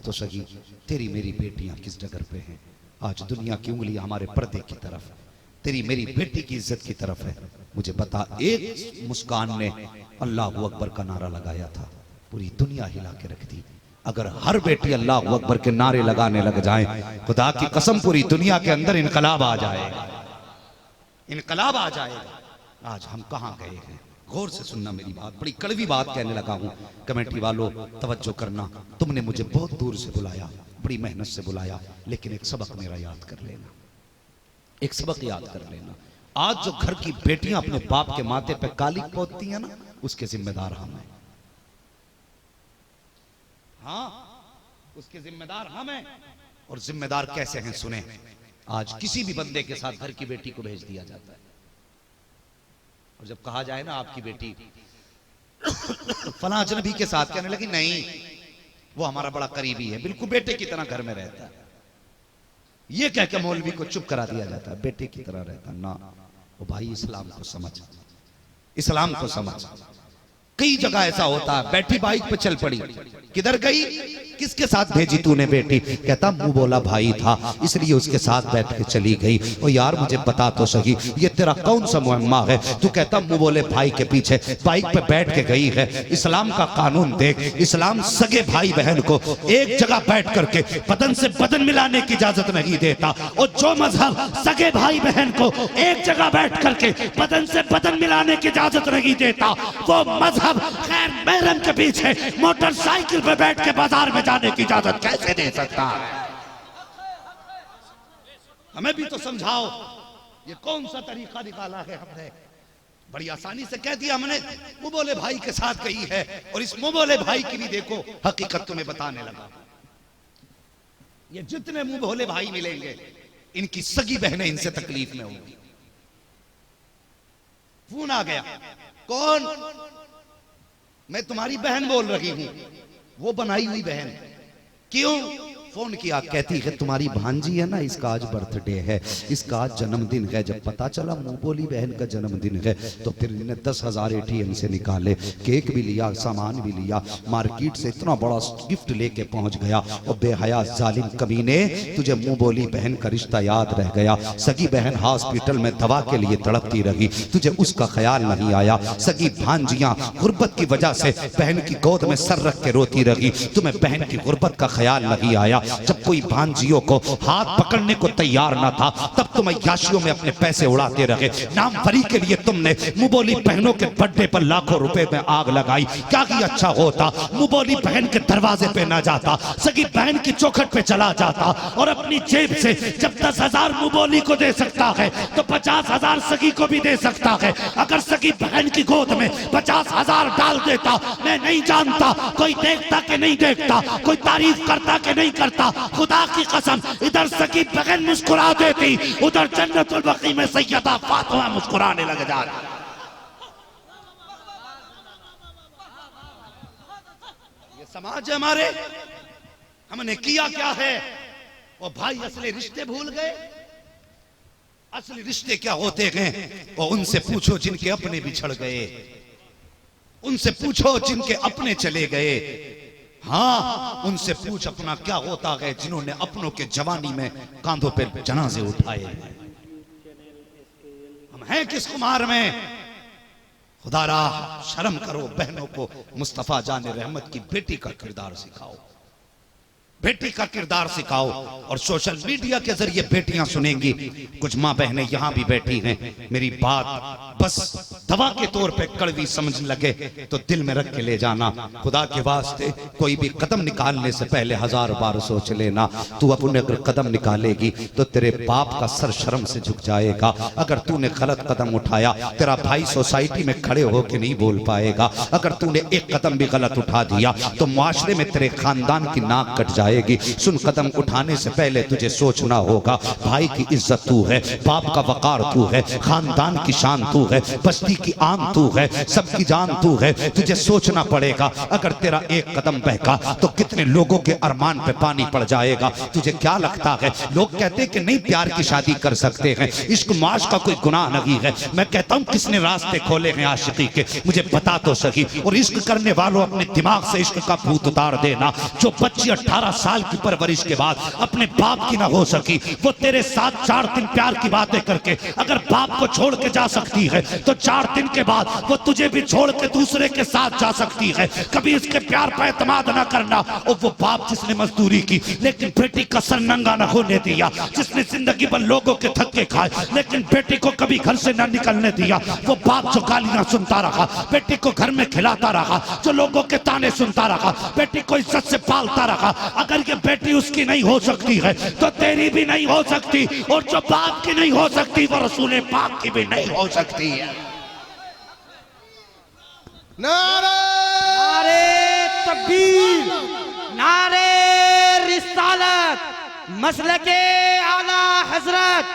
तो सही तेरी मेरी बेटियां किस जगह पे हैं। आज दुनिया की उंगली हमारे पर्दे की तरफ, तेरी मेरी बेटी की इज्जत की तरफ है। मुझे बता, एक मुस्कान ने अल्लाह अकबर का नारा लगाया था, पूरी दुनिया हिला के रख दी। अगर हर बेटी अल्लाह अकबर के नारे लगाने लग जाए, खुदा की कसम पूरी दुनिया के अंदर इनकलाब आ जाएगा, इनकलाब आ जाएगा। आज हम कहां गए हैं? गौर से सुनना मेरी बात, बड़ी कड़वी बात कहने लगा हूं। कमेटी वालों तवज्जो करना, तुमने मुझे बहुत दूर से बुलाया, बड़ी मेहनत से बुलाया, लेकिन एक सबक मेरा याद कर लेना, एक सबक याद कर लेना। आज जो घर की बेटियां अपने बाप के माथे पे काली पोतती हैं ना, उसके जिम्मेदार हम हैं। हाँ, उसके जिम्मेदार हम हैं। और जिम्मेदार कैसे हैं सुने। आज किसी भी बंदे के साथ घर की बेटी को भेज दिया जाता है, और जब कहा जाए ना आपकी बेटी फलां अजनबी के साथ, कहने लगी नहीं वो हमारा बड़ा करीबी है, बिल्कुल बेटे की तरह घर में रहता है। ये कह के मौलवी को चुप करा दिया जाता है, बेटे की तरह रहता ना। वो भाई इस्लाम को समझ, इस्लाम को समझ। कई जगह ऐसा होता है, बैठी बाइक पे चल पड़ी, किधर गई, किसके साथ भेजी तूने बेटी? कहता मुंह बोला भाई था इसलिए उसके साथ बैठ के चली गई। ओ यार मुझे बता तो सही, ये तेरा कौन सा मुअम्मा है? तू कहता मुंह बोले भाई के पीछे बाइक पे बैठ के गई है। इस्लाम का कानून देख, इस्लाम सगे भाई बहन को एक जगह बैठ करके बदन से बदन मिलाने की इजाजत नहीं देता। और जो मजहब सगे भाई बहन को एक जगह बैठ करके बदन से बदन मिलाने की इजाजत नहीं देता, वो मजहब खैर महरम के पीछे मोटरसाइकिल पे बैठ के बाजार में जाने की इजाजत कैसे दे सकता है? हमें भी तो समझाओ, ये कौन सा तरीका निकाला है हमने? बड़ी आसानी से कह दिया हमने मुंह बोले भाई के साथ गई है, और इस मुंह बोले भाई की भी देखो हकीकत तुम्हें बताने लगा। ये जितने मुंह बोले भाई मिलेंगे, इनकी सगी बहनें इनसे तकलीफ में होंगी। फोन आ गया, कौन? मैं तुम्हारी बहन बोल रही हूं, वो बनाई हुई बहन। क्यों फोन किया? कहती है तुम्हारी भांजी है ना, इसका आज बर्थडे है, इसका आज जन्मदिन है। जब पता चला मुंह बोली बहन का जन्मदिन है, तो फिर इन्हें 10,000 ATM से निकाले, केक भी लिया, सामान भी लिया, मार्केट से इतना बड़ा गिफ्ट लेके पहुंच गया। और बेहया जालिम कमीने, तुझे मुंह बोली बहन का रिश्ता याद रह गया। सगी बहन हॉस्पिटल में दवा के लिए तड़पती रही, तुझे उसका ख्याल नहीं आया। सगी भांजियां गुर्बत की वजह से बहन की गोद में सर रख के रोती रही, तुम्हें बहन की गुर्बत का ख्याल नहीं आया। जब कोई भांजियों को हाथ पकड़ने को तैयार ना था, तब तुम अय्याशियों में अपने पैसे उड़ाते रहे। नामवरी के लिए तुमने मुंहबोली बहनों के बर्थडे पर लाखों रुपए में आग लगाई। क्या ही अच्छा होता मुंहबोली बहन के दरवाजे पे ना जाता, सगी बहन की चौखट पे चला जाता, और अपनी जेब से जब 10,000 मुंहबोली को दे सकता है, तो 50,000 सगी को भी दे सकता है। अगर सगी बहन की गोद में 50,000 डाल देता, मैं नहीं जानता कोई देखता कि नहीं देखता, कोई तारीफ करता कि नहीं करता। खुदा की कसम, इधर सगी बहन मुस्कुरा देती, उधर जन्नतुल बकी में सैयदा फातिमा मुस्कुराने लग जाती। ये समाज है हमारे, हमने किया क्या है? वो भाई असली रिश्ते भूल गए। असली रिश्ते क्या होते हैं वो उनसे पूछो जिनके अपने बिछड़ गए, उनसे पूछो जिनके अपने चले गए। हाँ, उनसे पूछ अपना क्या होता है जिन्होंने अपनों के जवानी में कांधों पे जनाजे उठाए। हम हैं किस कुमार में? खुदारा शर्म करो, बहनों को मुस्तफा जाने रहमत की बेटी का किरदार सिखाओ, बेटी का किरदार सिखाओ। और सोशल मीडिया के जरिए बेटियां सुनेंगी, कुछ मां बहनें यहां भी बैठी हैं, मेरी बात बस दवा के तौर पे कड़वी समझ लगे तो दिल में रख के ले जाना। खुदा के वास्ते कोई भी कदम निकालने से पहले 1000 बार सोच लेना। तू अपने अगर कदम निकालेगी तो तेरे बाप का सर शर्म से झुक जाएगा। अगर तूने गलत कदम उठाया, तेरा भाई सोसाइटी में खड़े होके नहीं बोल पाएगा। अगर तूने एक कदम भी गलत उठा दिया तो मुआशरे में तेरे खानदान की नाक कट जाएगी। सुन, कदम उठाने से पहले तुझे सोचना होगा, भाई की इज्जत तू है, बाप का वकार तू है, खानदान की शान तू है, बस्ती की आन तू है, सबकी जान तू है। तुझे सोचना पड़ेगा, अगर तेरा एक कदम बहका तो कितने लोगों के अरमान पे पानी पड़ जाएगा। तुझे क्या लगता है, लोग कहते कि नहीं प्यार की शादी कर सकते हैं, इश्क माश का कोई गुनाह नहीं है। मैं कहता हूं किसने रास्ते खोले हैं आशिकी के, मुझे बता तो सही। और इश्क करने वालों अपने दिमाग से इश्क का भूत उतार देना। जो बच्ची 18 साल की परवरिश के बाद अपने बाप की ना हो सकी, वो तेरे साथ 4 दिन प्यार की बातें करके अगर बाप को छोड़ के जा सकती है, तो 4 दिन के बाद वो तुझे भी छोड़ के दूसरे के साथ जा सकती है। कभी इसके प्यार पर एतमाद ना करना। और वो बाप जिसने मजदूरी की लेकिन बेटी का सर नंगा न होने दिया, जिसने जिंदगी भर लोगों के थक्के खाए लेकिन बेटी को कभी घर से ना निकलने दिया, वो बाप जो गालियां सुनता रहा, बेटी को घर में खिलाता रहा, जो लोगों के ताने सुनता रहा, बेटी को इज्जत से पालता रहा। अगर ये बेटी उसकी नहीं हो सकती है तो तेरी भी नहीं हो सकती, और जो बाप की नहीं हो सकती वो रसूल पाक की भी नहीं हो सकती है। नारे तकबीर, नारे रिसालत, मसलके आला हजरत,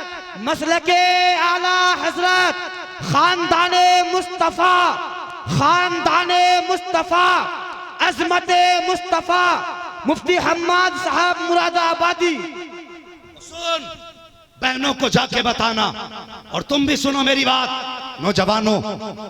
मसलके आला हजरत, खानदाने मुस्तफा, खानदाने मुस्तफा, अजमते मुस्तफा, मुफ्ती हम्माद साहब मुरादाबादी। सुन, बहनों को जाके बताना, और तुम भी सुनो मेरी बात। नौजवानों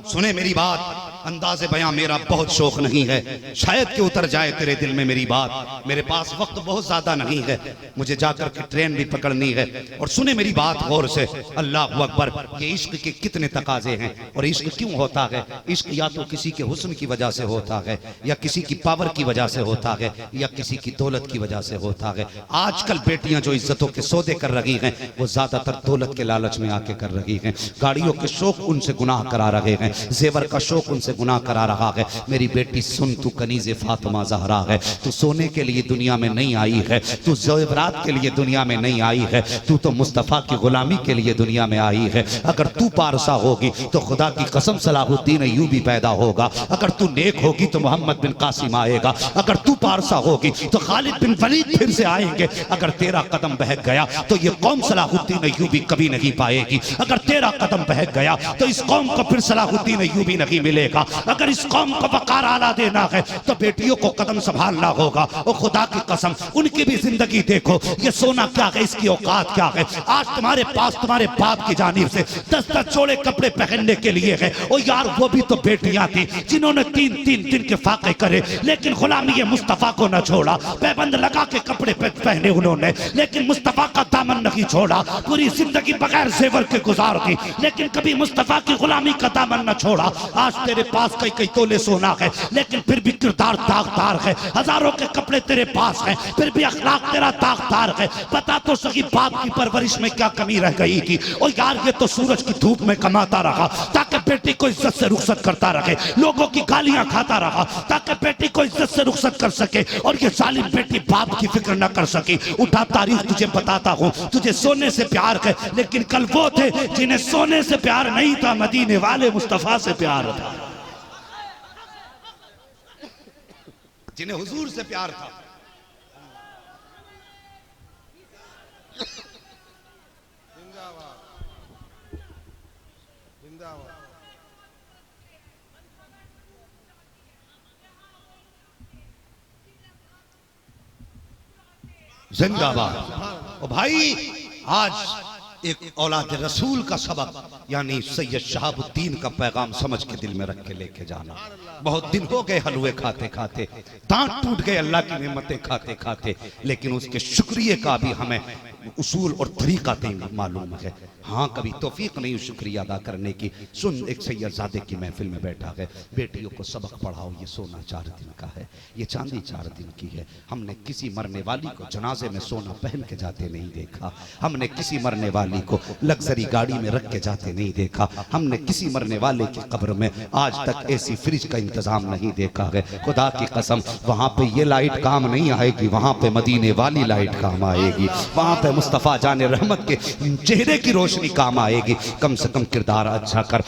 सुने मेरी बात। अंदाज़े बयां मेरा बहुत शौक नहीं है, शायद कि उतर जाए तेरे दिल में मेरी बात। मेरे पास वक्त बहुत ज्यादा नहीं है, मुझे जाकर के ट्रेन भी पकड़नी है। और सुने मेरी बात गौर से। अल्लाह अकबर। ये इश्क के कितने तकाजे हैं, और इश्क क्यों होता है? इश्क या तो किसी के हुस्न की वजह से होता है, या किसी की पावर की वजह से होता है, या किसी की दौलत की वजह से होता है। आजकल बेटियां जो इज्जतों के सौदे कर रही हैं, वो ज्यादातर दौलत के लालच में आके कर रही हैं। गाड़ियों के शौक उनसे गुनाह करा रहे हैं, जेवर का शौक उनसे गुनाह करा रहा है। मेरी बेटी सुन, तू कनीज़े फातिमा ज़हरा है, तू सोने के लिए दुनिया में नहीं आई है, तू ज़ेवरात के लिए दुनिया में नहीं आई है, तू तो मुस्तफ़ा की गुलामी के लिए दुनिया में आई है। अगर तू पारसा होगी तो खुदा की कसम सलाहुद्दीन अय्यूबी पैदा होगा। अगर तू नेक होगी तो मोहम्मद बिन कासिम आएगा। अगर तू पारसा होगी तो खालिद बिन वलीद फिर से आएंगे। अगर तेरा कदम बहक गया तो ये कौम सलाहुद्दीन अय्यूबी कभी नहीं पाएगी। अगर तेरा कदम बहक गया तो इस कौम को फिर सलाहुद्दीन अय्यूबी नहीं मिलेगा। अगर इस कौम को वकार आला देना है तो बेटियों को कदम संभालना होगा। और खुदा की कसम उनकी भी जिंदगी देखो, ये सोना क्या है, इसकी औकात क्या है। आज तुम्हारे पास तुम्हारे बाप की जानिब से 10-10 जोड़े कपड़े पहनने के लिए है। और यार वो भी तो बेटियां थी जिन्होंने 3-3 दिन के फाके करे, लेकिन गुलामी मुस्तफा को न छोड़ा। पैबंद लगा के कपड़े पहने उन्होंने, लेकिन मुस्तफा का दामन नहीं छोड़ा। पूरी जिंदगी बगैर जेवर के गुजार दी, लेकिन कभी मुस्तफा की गुलामी का दामन न छोड़ा। आज तेरे पास कई तोले सोना है, लेकिन फिर भी किरदार दागदार है। हजारों के कपड़े तेरे पास हैं, फिर भी अखलाक तेरा दागदार है। पता तो सही बाप की परवरिश में क्या कमी रह गई थी। और यार ये तो सूरज की धूप में कमाता रहा ताकि बेटी को इज्जत से रुखसत करता रहे, लोगों की गालियां खाता रहा ताकि बेटी को इज्जत से रुखसत कर सके। और ये जालिम बेटी बाप की फिक्र न कर सकी। उठा तारीख तुझे बताता हूँ, तुझे सोने से प्यार है, लेकिन कल वो थे जिन्हें सोने से प्यार नहीं था, मदीने वाले मुस्तफा से प्यार था, जिन्हें हुजूर से प्यार था। जिंदाबाद। और भाई आज एक औलाद रसूल का सबक यानी सैयद शहाबुद्दीन का पैगाम समझ के दिल में रख के लेके जाना। बहुत दिन हो गए हलवे खाते खाते, दांत टूट गए अल्लाह की नेमतें खाते खाते, लेकिन उसके शुक्रिया का भी हमें उसूल और तरीका मालूम है। हाँ, कभी तौफीक नहीं शुक्रिया अदा करने की। सुन, एक सैयदजादे की महफिल में बैठा है, बेटियों को सबक पढ़ाओ, ये सोना 4 दिन का है, ये चांदी 4 दिन की है। हमने किसी मरने वाली को जनाजे में सोना पहन के जाते नहीं देखा, हमने किसी मरने वाली को लग्जरी गाड़ी में रख के जाते नहीं देखा, हमने किसी मरने वाले की कब्र में आज तक ऐसी फ्रिज का इंतजाम नहीं देखा है। खुदा की कसम, वहाँ पे ये लाइट काम नहीं आएगी, वहाँ पे मदीने वाली लाइट काम आएगी, वहाँ पे मुस्तफ़ा जाने रहमत के चेहरे की रोशनी काम आएगी। कम से कम किरदार अच्छा कर।